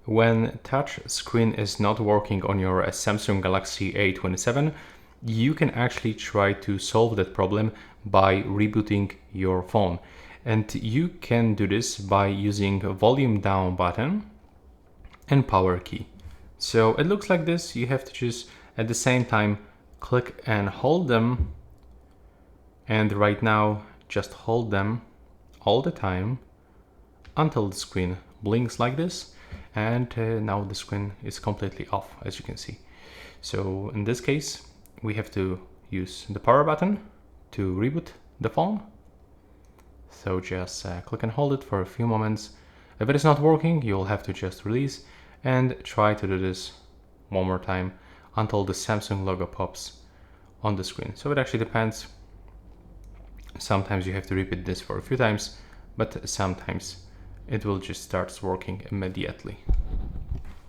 When touch screen is not working on your Samsung Galaxy A27, you can actually try to solve that problem by rebooting your phone. And you can do this by using a volume down button and power key. So it looks like this. You have to just at the same time click and hold them. And right now, just hold them all the time until the screen blinks like this. And now the screen is completely off, as you can see. So in this case, we have to use the power button to reboot the phone. So just click and hold it for a few moments. If it is not working, you'll have to just release and try to do this one more time until the Samsung logo pops on the screen. So it actually depends. Sometimes you have to repeat this for a few times, but sometimes it will just start working immediately.